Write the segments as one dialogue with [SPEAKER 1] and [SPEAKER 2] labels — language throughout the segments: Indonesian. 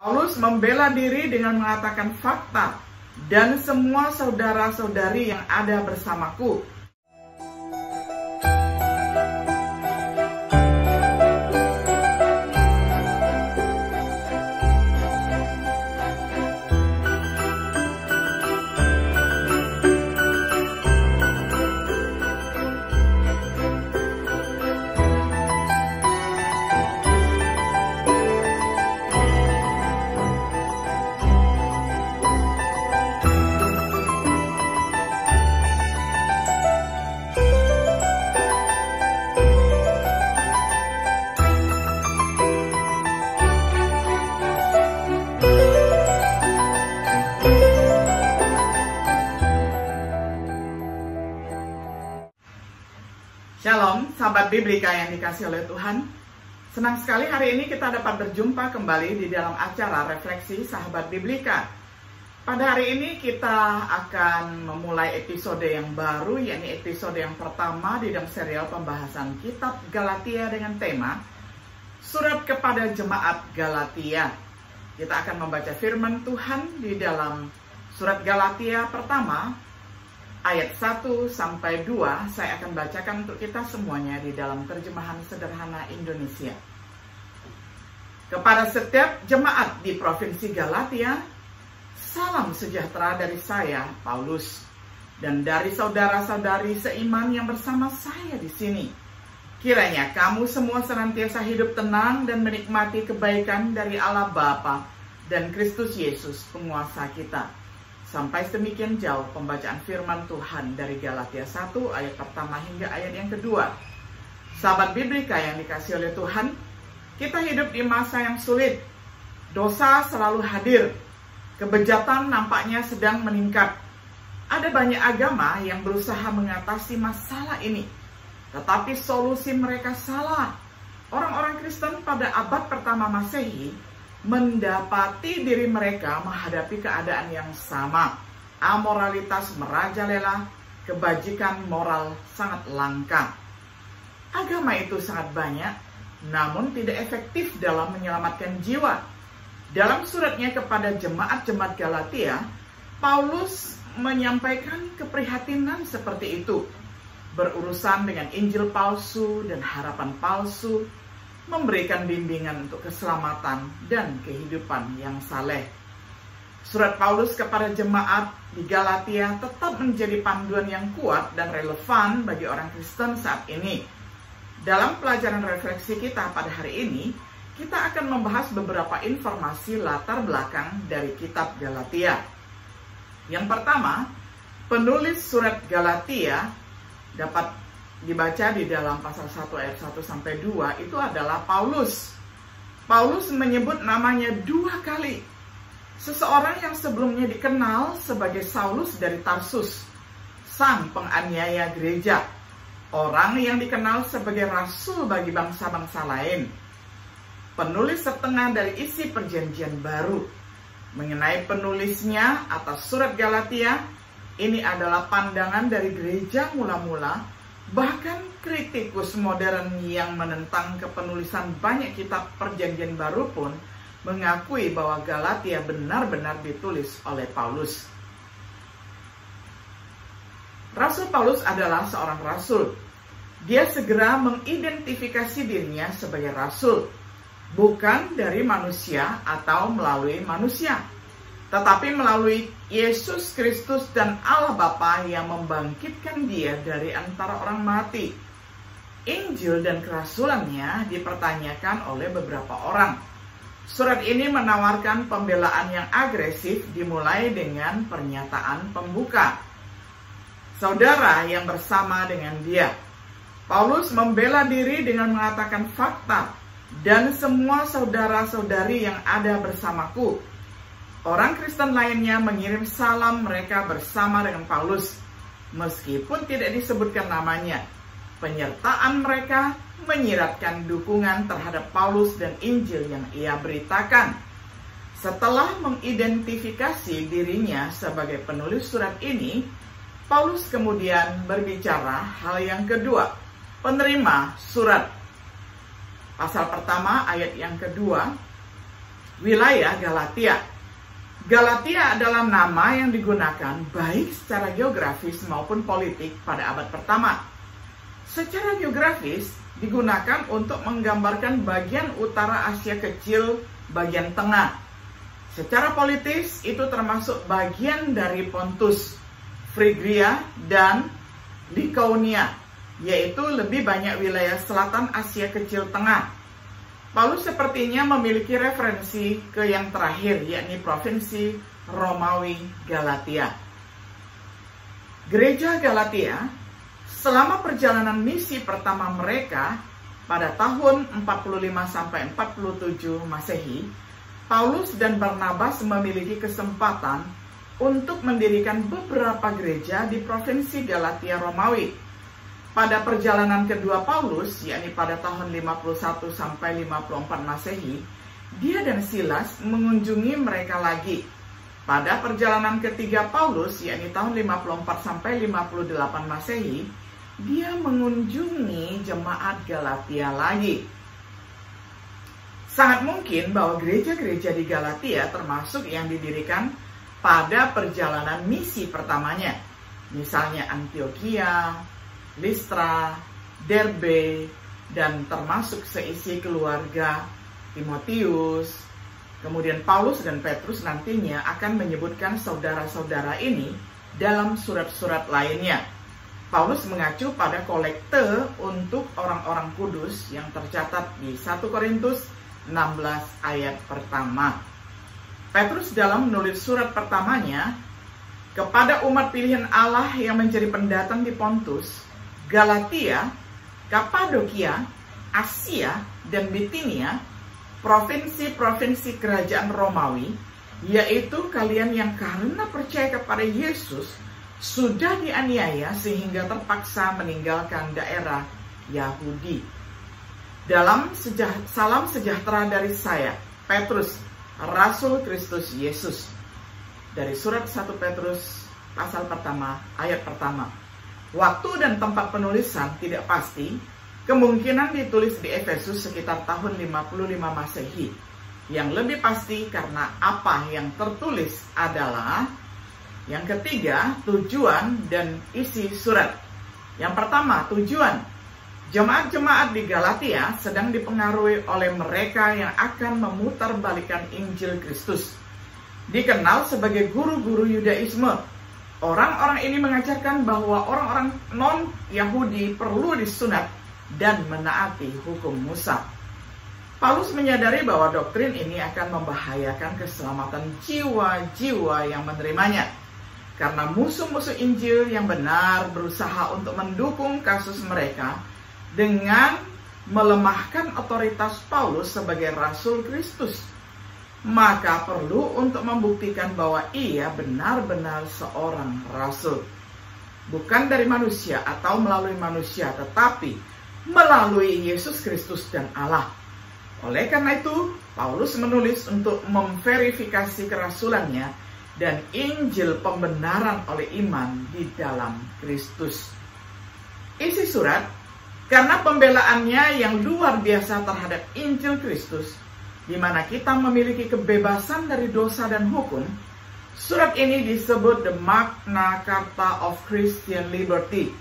[SPEAKER 1] Paulus membela diri dengan mengatakan fakta, dan semua saudara-saudari yang ada bersamaku. Shalom, sahabat Biblika yang dikasih oleh Tuhan. Senang sekali hari ini kita dapat berjumpa kembali di dalam acara Refleksi Sahabat Biblika. Pada hari ini kita akan memulai episode yang baru, yakni episode yang pertama di dalam serial pembahasan Kitab Galatia dengan tema Surat kepada Jemaat Galatia. Kita akan membaca firman Tuhan di dalam Surat Galatia pertama, ayat 1-2, saya akan bacakan untuk kita semuanya di dalam terjemahan sederhana Indonesia. Kepada setiap jemaat di Provinsi Galatia, salam sejahtera dari saya, Paulus, dan dari saudara-saudari seiman yang bersama saya di sini. Kiranya kamu semua senantiasa hidup tenang dan menikmati kebaikan dari Allah Bapa dan Kristus Yesus, penguasa kita. Sampai sedemikian jauh pembacaan firman Tuhan dari Galatia 1 ayat pertama hingga ayat yang kedua. Sahabat Biblika yang dikasih oleh Tuhan, kita hidup di masa yang sulit. Dosa selalu hadir. Kebejatan nampaknya sedang meningkat. Ada banyak agama yang berusaha mengatasi masalah ini, tetapi solusi mereka salah. Orang-orang Kristen pada abad pertama Masehi mendapati diri mereka menghadapi keadaan yang sama. Amoralitas merajalela, kebajikan moral sangat langka. Agama itu sangat banyak, namun tidak efektif dalam menyelamatkan jiwa. Dalam suratnya kepada jemaat-jemaat Galatia, Paulus menyampaikan keprihatinan seperti itu. Berurusan dengan Injil palsu dan harapan palsu, memberikan bimbingan untuk keselamatan dan kehidupan yang saleh. Surat Paulus kepada jemaat di Galatia tetap menjadi panduan yang kuat dan relevan bagi orang Kristen saat ini. Dalam pelajaran refleksi kita pada hari ini, kita akan membahas beberapa informasi latar belakang dari kitab Galatia. Yang pertama, penulis surat Galatia dapat dibaca di dalam pasal 1 ayat 1-2 itu adalah Paulus. Paulus menyebut namanya 2 kali. Seseorang yang sebelumnya dikenal sebagai Saulus dari Tarsus, sang penganiaya gereja. Orang yang dikenal sebagai rasul bagi bangsa-bangsa lain. Penulis setengah dari isi perjanjian baru. Mengenai penulisnya atas surat Galatia, ini adalah pandangan dari gereja mula-mula. Bahkan kritikus modern yang menentang kepenulisan banyak kitab perjanjian baru pun mengakui bahwa Galatia benar-benar ditulis oleh Paulus. Rasul Paulus adalah seorang rasul. Dia segera mengidentifikasi dirinya sebagai rasul, bukan dari manusia atau melalui manusia, tetapi melalui Yesus Kristus dan Allah Bapa yang membangkitkan dia dari antara orang mati. Injil dan kerasulannya dipertanyakan oleh beberapa orang. Surat ini menawarkan pembelaan yang agresif dimulai dengan pernyataan pembuka. Saudara yang bersama dengan dia. Paulus membela diri dengan mengatakan fakta, dan semua saudara-saudari yang ada bersamaku. Orang Kristen lainnya mengirim salam mereka bersama dengan Paulus, meskipun tidak disebutkan namanya. Penyertaan mereka menyiratkan dukungan terhadap Paulus dan Injil yang ia beritakan. Setelah mengidentifikasi dirinya sebagai penulis surat ini, Paulus kemudian berbicara hal yang kedua, penerima surat. Pasal pertama ayat yang kedua, Wilayah Galatia. Galatia adalah nama yang digunakan baik secara geografis maupun politik pada abad pertama. Secara geografis digunakan untuk menggambarkan bagian utara Asia Kecil bagian tengah. Secara politis itu termasuk bagian dari Pontus, Phrygia, dan Lycaonia, yaitu lebih banyak wilayah selatan Asia Kecil tengah. Paulus sepertinya memiliki referensi ke yang terakhir, yakni provinsi Romawi Galatia. Gereja Galatia selama perjalanan misi pertama mereka pada tahun 45-47 Masehi, Paulus dan Barnabas memiliki kesempatan untuk mendirikan beberapa gereja di provinsi Galatia Romawi. Pada perjalanan kedua Paulus, yakni pada tahun 51-54 Masehi, dia dan Silas mengunjungi mereka lagi. Pada perjalanan ketiga Paulus, yakni tahun 54-58 Masehi, dia mengunjungi jemaat Galatia lagi. Sangat mungkin bahwa gereja-gereja di Galatia termasuk yang didirikan pada perjalanan misi pertamanya. Misalnya Antioquia, Listra, Derbe, dan termasuk seisi keluarga Timotius. Kemudian Paulus dan Petrus nantinya akan menyebutkan saudara-saudara ini dalam surat-surat lainnya. Paulus mengacu pada kolekte untuk orang-orang kudus yang tercatat di 1 Korintus 16 ayat pertama. Petrus dalam menulis surat pertamanya kepada umat pilihan Allah yang menjadi pendatang di Pontus, Galatia, Kapadokia, Asia, dan Bitinia, provinsi-provinsi kerajaan Romawi, yaitu kalian yang karena percaya kepada Yesus sudah dianiaya sehingga terpaksa meninggalkan daerah Yahudi. Dalam salam sejahtera dari saya, Petrus, Rasul Kristus Yesus. Dari surat 1 Petrus pasal pertama, ayat pertama. Waktu dan tempat penulisan tidak pasti, kemungkinan ditulis di Efesus sekitar tahun 55 Masehi. Yang lebih pasti karena apa yang tertulis adalah yang ketiga, tujuan dan isi surat. Yang pertama, tujuan. Jemaat-jemaat di Galatia sedang dipengaruhi oleh mereka yang akan memutarbalikkan Injil Kristus. Dikenal sebagai guru-guru Yudaisme. Orang-orang ini mengajarkan bahwa orang-orang non-Yahudi perlu disunat dan menaati hukum Musa. Paulus menyadari bahwa doktrin ini akan membahayakan keselamatan jiwa-jiwa yang menerimanya. Karena musuh-musuh Injil yang benar berusaha untuk mendukung kasus mereka dengan melemahkan otoritas Paulus sebagai Rasul Kristus. Maka perlu untuk membuktikan bahwa ia benar-benar seorang rasul. Bukan dari manusia atau melalui manusia, tetapi melalui Yesus Kristus dan Allah. Oleh karena itu, Paulus menulis untuk memverifikasi kerasulannya dan Injil pembenaran oleh iman di dalam Kristus. Isi surat, karena pembelaannya yang luar biasa terhadap Injil Kristus, di mana kita memiliki kebebasan dari dosa dan hukum, surat ini disebut the Magna Carta of Christian Liberty.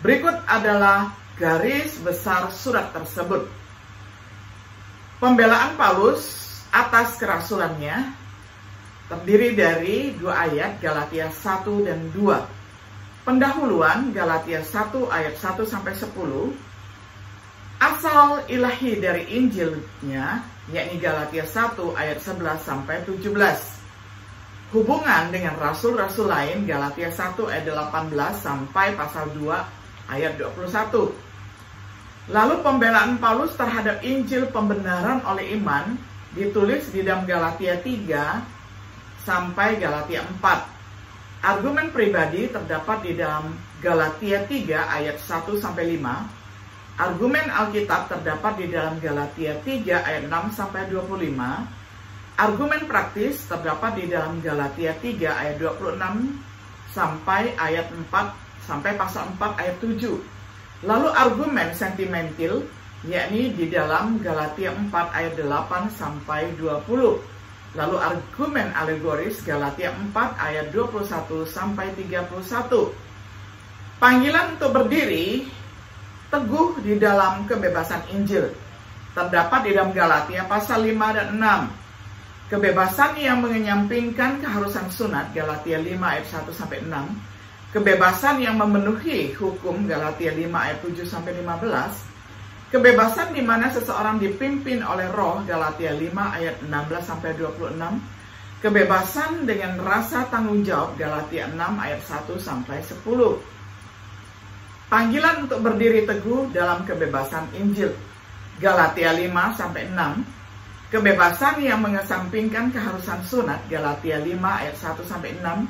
[SPEAKER 1] Berikut adalah garis besar surat tersebut. Pembelaan Paulus atas kerasulannya terdiri dari dua ayat, Galatia 1 dan 2. Pendahuluan Galatia 1 ayat 1-10. Asal ilahi dari Injilnya, yakni Galatia 1 ayat 11-17. Hubungan dengan rasul-rasul lain, Galatia 1 ayat 18 sampai pasal 2 ayat 21. Lalu pembelaan Paulus terhadap Injil pembenaran oleh iman ditulis di dalam Galatia 3 sampai Galatia 4. Argumen pribadi terdapat di dalam Galatia 3 ayat 1-5. Argumen Alkitab terdapat di dalam Galatia 3 ayat 6-25. Argumen praktis terdapat di dalam Galatia 3 ayat 26 sampai ayat 4 sampai pasal 4 ayat 7. Lalu argumen sentimental yakni di dalam Galatia 4 ayat 8 sampai 20. Lalu argumen alegoris Galatia 4 ayat 21 sampai 31. Panggilan untuk berdiri teguh di dalam kebebasan Injil terdapat di dalam Galatia pasal 5 dan 6. Kebebasan yang mengenyampingkan keharusan sunat Galatia 5 ayat 1 sampai 6. Kebebasan yang memenuhi hukum Galatia 5 ayat 7 sampai 15. Kebebasan di mana seseorang dipimpin oleh Roh Galatia 5 ayat 16 sampai 26. Kebebasan dengan rasa tanggung jawab Galatia 6 ayat 1 sampai 10. Panggilan untuk berdiri teguh dalam kebebasan Injil Galatia 5 sampai 6. Kebebasan yang mengesampingkan keharusan sunat Galatia 5 ayat 1 sampai 6.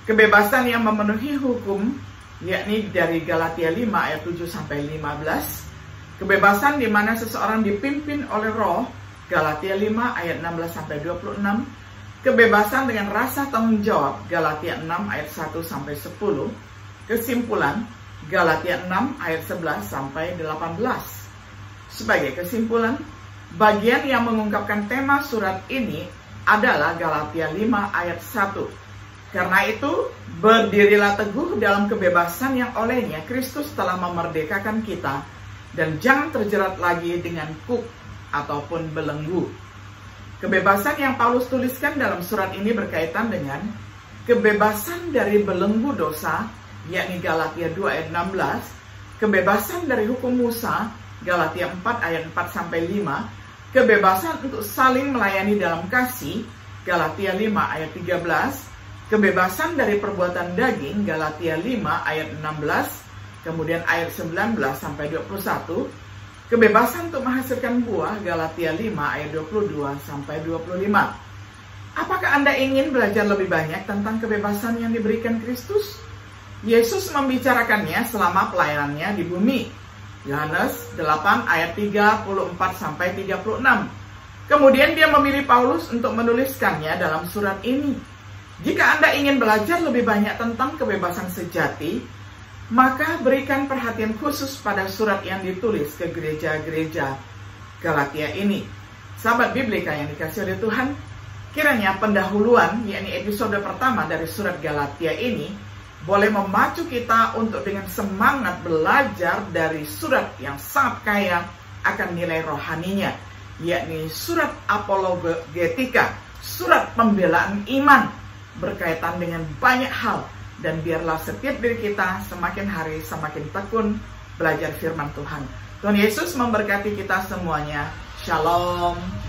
[SPEAKER 1] Kebebasan yang memenuhi hukum yakni dari Galatia 5 ayat 7 sampai 15. Kebebasan di mana seseorang dipimpin oleh Roh Galatia 5 ayat 16 sampai 26. Kebebasan dengan rasa tanggung jawab Galatia 6 ayat 1 sampai 10. Kesimpulan Galatia 6 ayat 11 sampai 18. Sebagai kesimpulan, bagian yang mengungkapkan tema surat ini adalah Galatia 5 ayat 1. Karena itu, berdirilah teguh dalam kebebasan yang olehnya Kristus telah memerdekakan kita, dan jangan terjerat lagi dengan kuk ataupun belenggu. Kebebasan yang Paulus tuliskan dalam surat ini berkaitan dengan kebebasan dari belenggu dosa, yakni Galatia 2 ayat 16, kebebasan dari hukum Musa, Galatia 4 ayat 4 sampai 5, kebebasan untuk saling melayani dalam kasih, Galatia 5 ayat 13, kebebasan dari perbuatan daging, Galatia 5 ayat 16, kemudian ayat 19 sampai 21, kebebasan untuk menghasilkan buah, Galatia 5 ayat 22 sampai 25. Apakah Anda ingin belajar lebih banyak tentang kebebasan yang diberikan Kristus? Yesus membicarakannya selama pelayanannya di bumi. Yohanes 8 ayat 34 sampai 36. Kemudian dia memilih Paulus untuk menuliskannya dalam surat ini. Jika Anda ingin belajar lebih banyak tentang kebebasan sejati, maka berikan perhatian khusus pada surat yang ditulis ke gereja-gereja Galatia ini. Sahabat Biblika yang dikasihi oleh Tuhan, kiranya pendahuluan, yakni episode pertama dari surat Galatia ini, boleh memacu kita untuk dengan semangat belajar dari surat yang sangat kaya akan nilai rohaninya, yakni surat apologetika, surat pembelaan iman, berkaitan dengan banyak hal. Dan biarlah setiap diri kita semakin hari semakin tekun belajar firman Tuhan. Tuhan Yesus memberkati kita semuanya. Shalom.